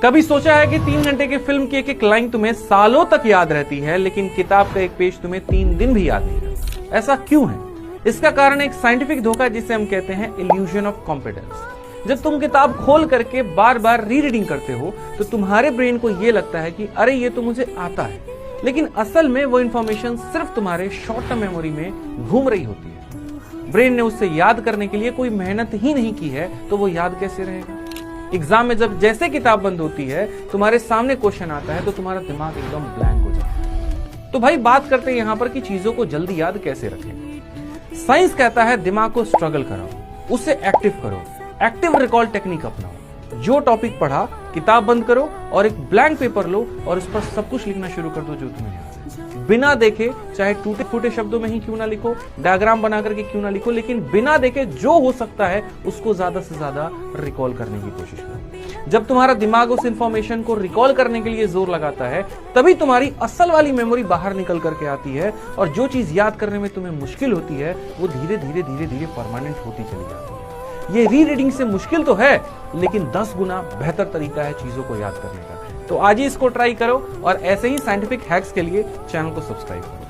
कभी सोचा है कि 3 घंटे की फिल्म की एक एक लाइन तुम्हें सालों तक याद रहती है, लेकिन किताब का एक पेज तुम्हें 3 दिन भी याद नहीं रहता? ऐसा क्यों है? इसका कारण एक साइंटिफिक धोखा जिसे हम कहते हैं इल्यूजन ऑफ कॉम्पिटेंस। जब तुम किताब खोल करके बार बार री रीडिंग करते हो तो तुम्हारे ब्रेन को यह लगता है कि अरे ये तो मुझे आता है, लेकिन असल में वो इंफॉर्मेशन सिर्फ तुम्हारे शॉर्ट टर्म मेमोरी में घूम रही होती है। ब्रेन ने उससे याद करने के लिए कोई मेहनत ही नहीं की है, तो वो याद कैसे रहेगा? एग्जाम में जब जैसे किताब बंद होती है, तुम्हारे सामने क्वेश्चन आता है, तो तुम्हारा दिमाग एकदम ब्लैंक हो जाता है। तो भाई बात करते हैं यहां पर कि चीजों को जल्दी याद कैसे रखें। साइंस कहता है दिमाग को स्ट्रगल कराओ, उसे एक्टिव करो, एक्टिव रिकॉल टेक्निक अपनाओ। जो टॉपिक पढ़ा किताब बंद करो और एक ब्लैंक पेपर लो और उस पर सब कुछ लिखना शुरू कर दो जो तुम्हें याद है। बिना देखे, चाहे टूटे फूटे शब्दों में ही क्यों ना लिखो, डायग्राम बना करके क्यों ना लिखो, लेकिन बिना देखे जो हो सकता है उसको ज्यादा से ज्यादा रिकॉल करने की कोशिश करो। जब तुम्हारा दिमाग उस इंफॉर्मेशन को रिकॉल करने के लिए जोर लगाता है, तभी तुम्हारी असल वाली मेमोरी बाहर निकल करके आती है और जो चीज याद करने में तुम्हें मुश्किल होती है वो धीरे धीरे धीरे धीरे परमानेंट होती चली जाती है। ये री रीडिंग से मुश्किल तो है, लेकिन 10 गुना बेहतर तरीका है चीजों को याद करने का। तो आज ही इसको ट्राई करो और ऐसे ही साइंटिफिक हैक्स के लिए चैनल को सब्सक्राइब करो।